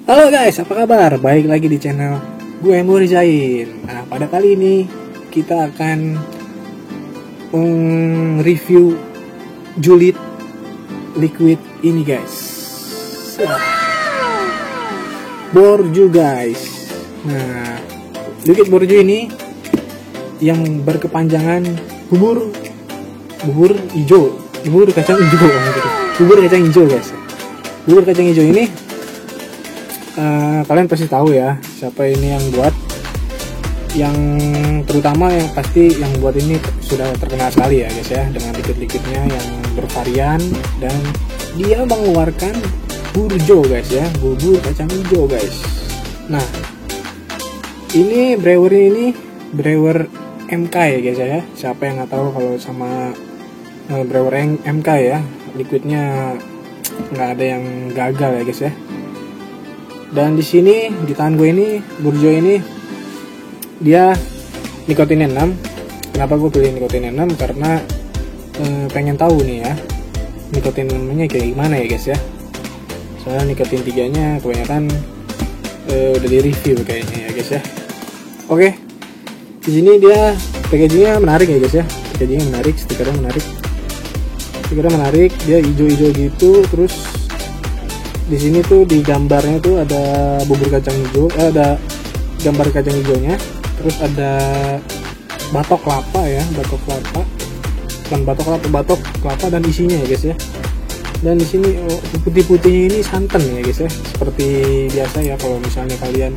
Halo guys, apa kabar? Baik lagi di channel gue Murizain. Nah, pada kali ini kita akan review julid liquid ini guys. Borju guys. Nah, liquid borju ini yang berkepanjangan bubur hijau, bubur kacang hijau, bubur kacang hijau guys. Bubur kacang hijau ini kalian pasti tahu ya siapa ini yang buat, yang terutama yang pasti yang buat ini sudah terkenal sekali ya guys ya, dengan liquid-liquidnya yang bervarian dan dia mengeluarkan burjo guys ya, bubur kacang hijau guys. Nah, ini brewer MK ya guys ya. Siapa yang nggak tahu kalau sama brewer MK ya, liquidnya nggak ada yang gagal ya guys ya. Dan di sini di tangan gue ini burjo ini dia nikotin 6. Kenapa gue pilih nikotin 6? Karena pengen tahu nih ya nikotin 6-nya kayak gimana ya guys ya. Soalnya nikotin 3-nya kebanyakan udah di review kayaknya ya guys ya. Oke. Di sini dia packagingnya menarik ya guys ya. Packagingnya menarik, stikernya menarik, dia hijau-hijau gitu. Terus di sini tuh di gambarnya tuh ada bubur kacang hijau, ada gambar kacang hijaunya. Terus ada batok kelapa ya, batok kelapa dan isinya ya guys ya. Dan di sini putih-putihnya ini santan ya guys ya. Seperti biasa ya kalau misalnya kalian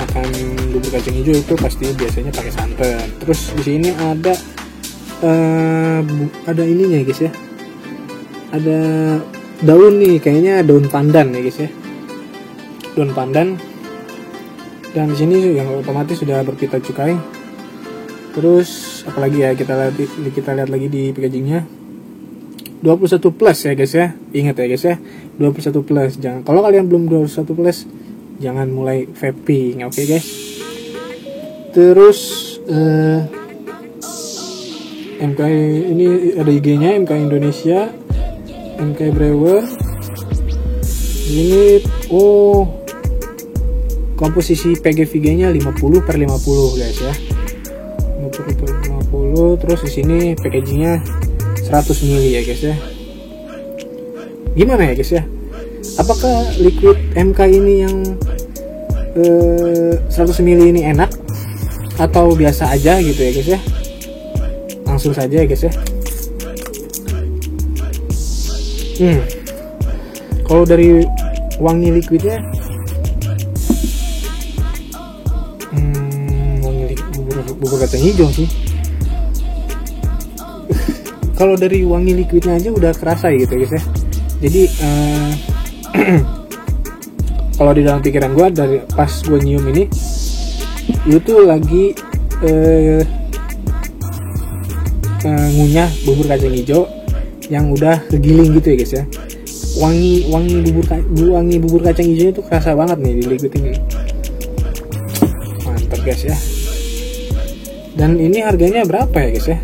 makan bubur kacang hijau itu pasti biasanya pakai santan. Terus di sini ada ininya ya guys ya. Ada daun nih, kayaknya daun pandan ya guys ya. Daun pandan. Dan di sini yang otomatis sudah berpita cukai. Terus apalagi ya, kita lihat lagi di packagingnya. 21 plus ya guys ya. Ingat ya guys ya, 21 plus. Jangan, kalau kalian belum 21 plus, jangan mulai vaping, oke guys. Terus MK ini ada IG-nya, MK Indonesia, MK Brewer. Ini komposisi PGVG-nya 50/50 guys ya. 50/50. Terus di sini packagingnya 100 ml ya guys ya. Gimana ya guys ya? Apakah liquid MK ini yang 100 ml ini enak atau biasa aja gitu ya guys ya? Langsung saja ya guys ya. Kalau dari wangi liquidnya, wangi bubur kacang hijau sih. Kalau dari wangi liquidnya aja udah kerasa gitu guys ya. Jadi kalau di dalam pikiran gue dari pas gue nyium ini, itu lagi ngunyah bubur kacang hijau yang udah kegiling gitu ya guys ya. Wangi bubur kacang hijaunya tuh kerasa banget nih di liquid ini. Mantap guys ya. Dan ini harganya berapa ya guys ya?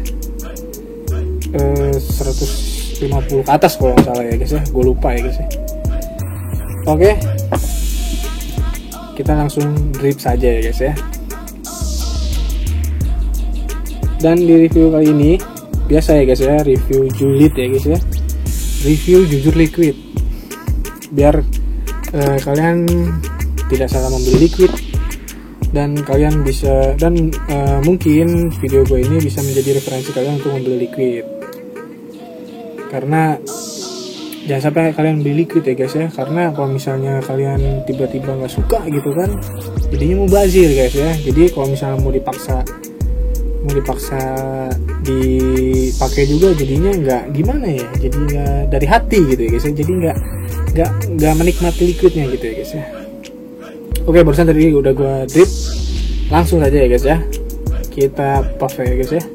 150 ke atas kalau nggak salah ya guys ya. Gue lupa ya guys ya. Oke. Kita langsung drip saja ya guys ya. Dan di review kali ini biasa ya guys ya, review julid ya guys ya, review jujur liquid, biar kalian tidak salah membeli liquid dan kalian bisa, dan mungkin video gue ini bisa menjadi referensi kalian untuk membeli liquid. Karena jangan sampai kalian beli liquid ya guys ya, karena kalau misalnya kalian tiba-tiba nggak suka gitu kan, jadinya mubazir guys ya. Jadi kalau misalnya mau dipaksa dipakai juga jadinya nggak gimana ya, jadi nggak dari hati gitu ya guys ya. Jadi nggak menikmati liquidnya gitu ya guys ya. Oke, barusan tadi udah gua drip, langsung saja ya guys ya, kita puff ya guys ya.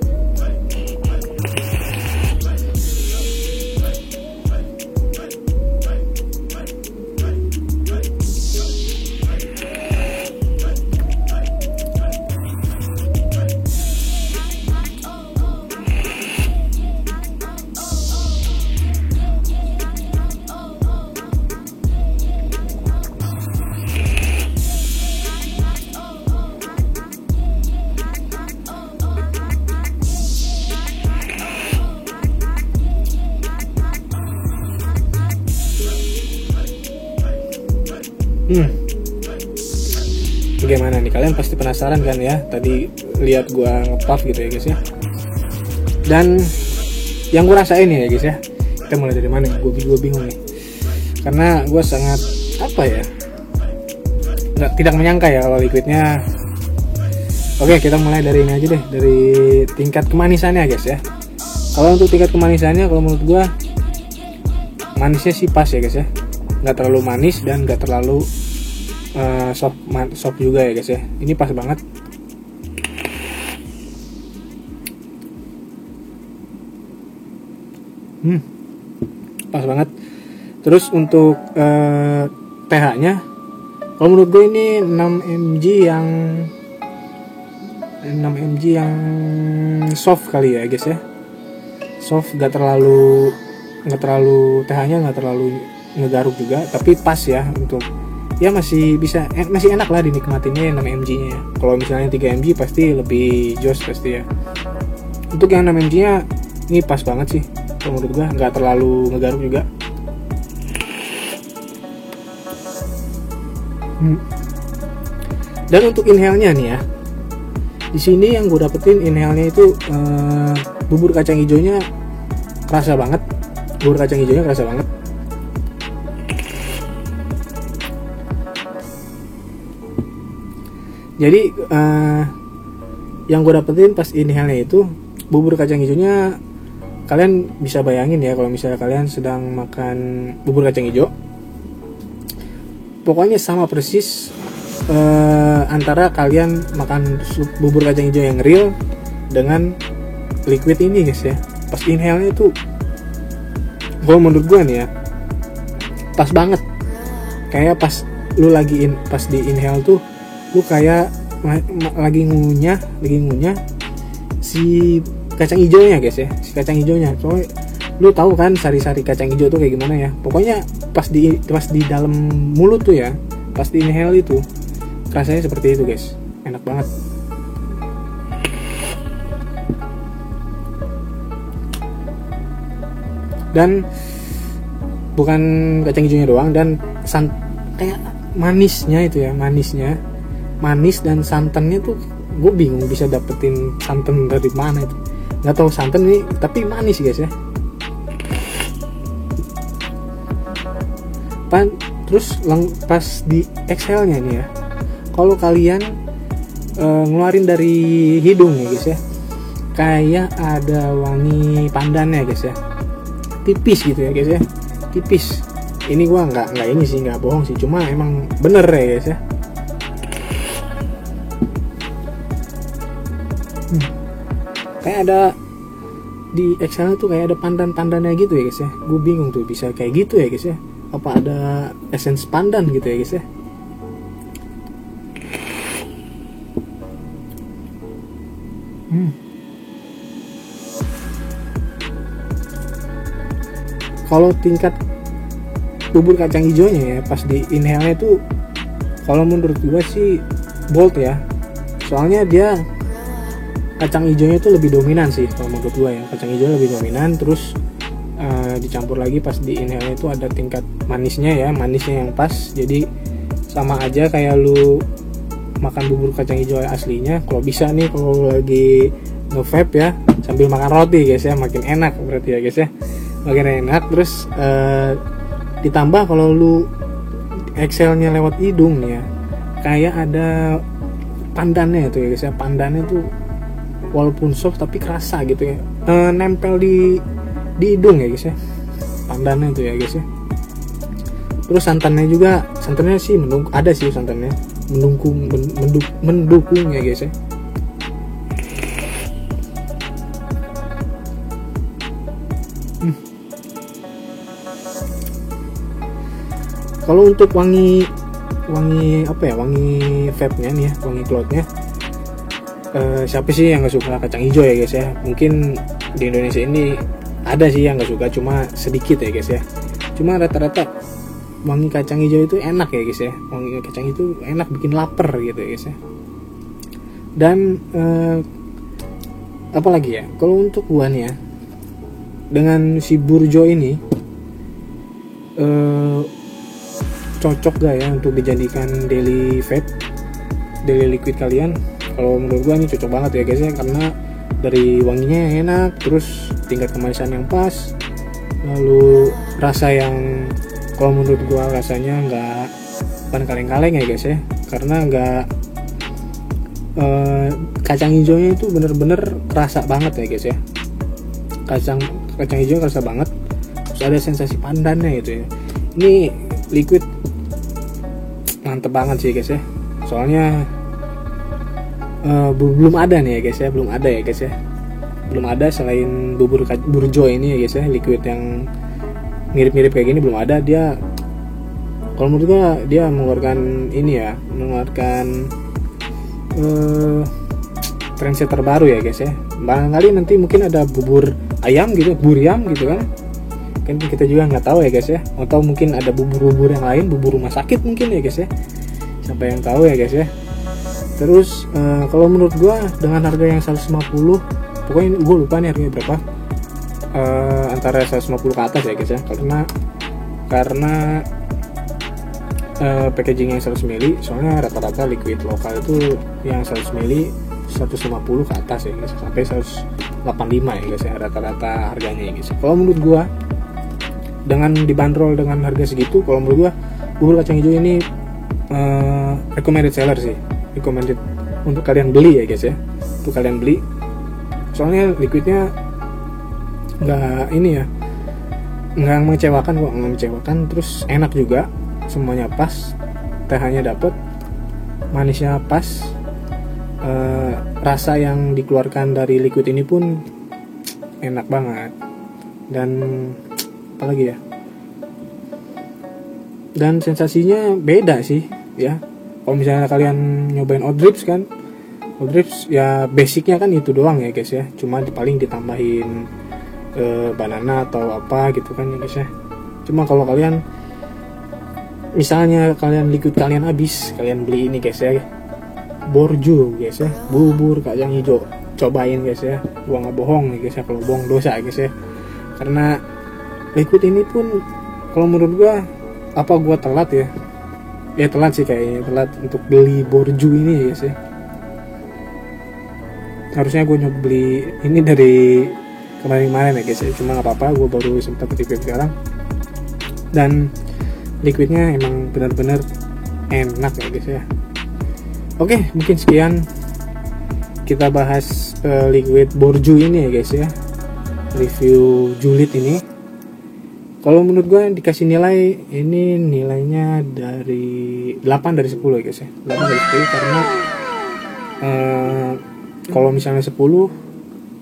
Bagaimana nih, kalian pasti penasaran kan ya, tadi lihat gua nge-puff gitu ya guys ya. Dan yang gue rasain ya guys ya, kita mulai dari mana? Gue bingung nih, karena gue sangat apa ya, tidak menyangka ya kalau liquidnya. Oke, kita mulai dari ini aja deh, dari tingkat kemanisannya guys ya. Kalau untuk tingkat kemanisannya, kalau menurut gue manisnya sih pas ya guys ya, nggak terlalu manis dan nggak terlalu soft juga ya guys ya. Ini pas banget. Pas banget. Terus untuk pH-nya, kalau menurut gue ini 6 mg yang soft kali ya guys ya. Soft, nggak terlalu pH-nya nggak terlalu ngegaruk juga, tapi pas ya, untuk ya masih bisa, masih enak lah dinikmatinnya 6 mg nya. Kalau misalnya 3 mg pasti lebih jos pasti ya. Untuk yang 6 mg nya ini pas banget sih kalau menurut gua, nggak terlalu ngegaruk juga. Dan untuk inhale-nya nih ya, di sini yang gue dapetin inhale-nya itu bubur kacang hijaunya kerasa banget. Jadi yang gue dapetin pas inhale-nya itu bubur kacang hijaunya, kalian bisa bayangin ya kalau misalnya kalian sedang makan bubur kacang hijau, pokoknya sama persis antara kalian makan bubur kacang hijau yang real dengan liquid ini guys ya. Pas inhale-nya tuh, kalau menurut gue nih ya, pas banget. Kayak pas lu pas di inhale tuh, lu kayak lagi ngunyah si kacang hijaunya guys ya, si kacang hijaunya. Soalnya lu tahu kan sari-sari kacang hijau tuh kayak gimana ya. Pokoknya pas di dalam mulut tuh ya, pas di inhale itu rasanya seperti itu guys, enak banget. Dan bukan kacang hijaunya doang, dan kayak manisnya itu ya, manis dan santannya tuh gue bingung bisa dapetin santan dari mana itu, nggak tahu santan ini, tapi manis guys ya. Terus pas di exhale-nya nih ya, kalau kalian ngeluarin dari hidung ya guys ya, kayak ada wangi pandannya guys ya, tipis gitu ya guys ya, tipis. Ini gua nggak ini sih, nggak bohong sih, cuma emang bener ya guys ya. Kayak ada di exhale tuh kayak ada pandan-pandannya gitu ya guys ya. Gue bingung tuh bisa kayak gitu ya guys ya, apa ada essence pandan gitu ya guys ya. Kalau tingkat bubur kacang hijaunya ya pas di inhale tuh, kalau menurut gue sih bold ya. Soalnya dia kacang hijaunya itu lebih dominan sih kalau menurut gue ya, kacang hijau lebih dominan. Terus dicampur lagi pas di inhale itu ada tingkat manisnya ya, manisnya yang pas. Jadi sama aja kayak lu makan bubur kacang hijau aslinya. Kalau bisa nih kalau lagi nge-vape ya sambil makan roti guys ya, makin enak berarti ya guys ya, makin enak. Terus ditambah kalau lu exhale-nya lewat hidung nih ya, kayak ada pandannya tuh ya guys ya. Pandannya tuh walaupun soft tapi kerasa gitu ya, nempel di hidung ya guys ya, pandannya tuh ya guys ya. Terus santannya juga, santannya sih ada sih santannya, mendukung ya guys ya. Kalau untuk wangi apa ya, wangi vape-nya nih ya, wangi cloud-nya, siapa sih yang nggak suka kacang hijau ya guys ya. Mungkin di Indonesia ini ada sih yang nggak suka, cuma sedikit ya guys ya. Cuma rata-rata wangi kacang hijau itu enak ya guys ya, wangi kacang itu enak, bikin lapar gitu ya guys ya. Dan apa lagi ya, kalau untuk gua nih ya, dengan si burjo ini cocok gak ya untuk dijadikan daily vape, daily liquid kalian? Kalau menurut gua ini cocok banget ya guys ya, karena dari wanginya yang enak, terus tingkat kemanisan yang pas, lalu rasa yang kalau menurut gua rasanya nggak bukan kaleng-kaleng ya guys ya, karena nggak kacang hijaunya itu bener-bener kerasa banget ya guys ya, kacang hijau kerasa banget, terus ada sensasi pandannya gitu ya. Ini liquid mantep banget sih guys ya, soalnya belum ada nih ya guys ya, belum ada selain bubur burjo ini ya guys ya, liquid yang mirip-mirip kayak gini belum ada. Dia kalau menurut gua dia mengeluarkan ini ya, mengeluarkan trendset terbaru ya guys ya. Barangkali nanti mungkin ada bubur ayam gitu, buriam gitu kan kita juga nggak tahu ya guys ya, atau mungkin ada bubur-bubur yang lain, bubur rumah sakit mungkin ya guys ya, siapa yang tahu ya guys ya. Terus kalau menurut gua dengan harga yang 150, pokoknya gue lupa nih harganya berapa, antara 150 ke atas ya guys ya, karena packaging yang 100 ml, soalnya rata-rata liquid lokal itu yang 100 ml 150 ke atas ya guys, sampai 185 ya guys ya rata-rata harganya ya guys. Kalau menurut gua dengan dibanderol dengan harga segitu, kalau menurut gua bubur kacang hijau ini recommended seller sih, recommended untuk kalian beli ya guys ya, untuk kalian beli. Soalnya liquidnya nggak ini ya, nggak mengecewakan, terus enak juga, semuanya pas, TH-nya dapet, manisnya pas, rasa yang dikeluarkan dari liquid ini pun enak banget, dan apalagi ya, dan sensasinya beda sih ya. Kalau misalnya kalian nyobain Oudrips kan, Oudrips ya basicnya kan itu doang ya guys ya, cuma paling ditambahin banana atau apa gitu kan ya guys ya. Cuma kalau kalian misalnya liquid kalian habis, kalian beli ini guys ya, borju guys ya, bubur kacang hijau, cobain guys ya, gua nggak bohong nih guys ya, kalau bohong dosa guys ya. Karena liquid ini pun kalau menurut gua, apa gua telat ya telat sih kayaknya, telat untuk beli borju ini ya guys ya. Harusnya gue nyoba beli ini dari kemarin ya guys ya, cuma nggak apa-apa, gue baru sempat review sekarang, dan liquidnya emang benar-benar enak ya guys ya. Oke, mungkin sekian kita bahas liquid borju ini ya guys ya, review julid ini. Kalau menurut gue dikasih nilai, ini nilainya dari 8 dari 10 ya guys ya, 8 dari 10, karena kalau misalnya 10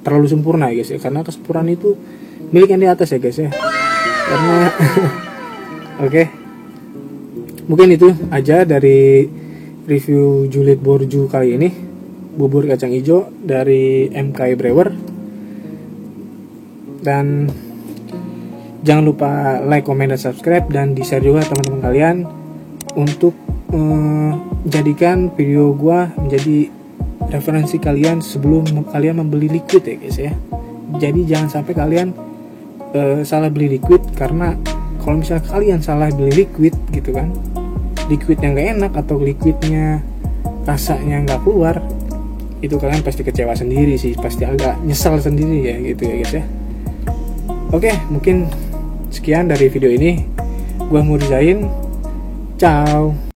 terlalu sempurna ya guys ya, karena kesempurnaan itu milik yang di atas ya guys ya, karena oke. Mungkin itu aja dari review julid borju kali ini, bubur kacang hijau dari MKI Brewer. Dan jangan lupa like, comment, dan subscribe, dan di share juga teman-teman kalian untuk jadikan video gua menjadi referensi kalian sebelum kalian membeli liquid ya guys ya. Jadi jangan sampai kalian salah beli liquid, karena kalau misalnya kalian salah beli liquid gitu kan, liquid yang gak enak atau liquidnya rasanya nggak keluar, itu kalian pasti kecewa sendiri sih, pasti agak nyesal sendiri ya gitu ya guys ya. Oke, mungkin sekian dari video ini. Gua Murzain, ciao.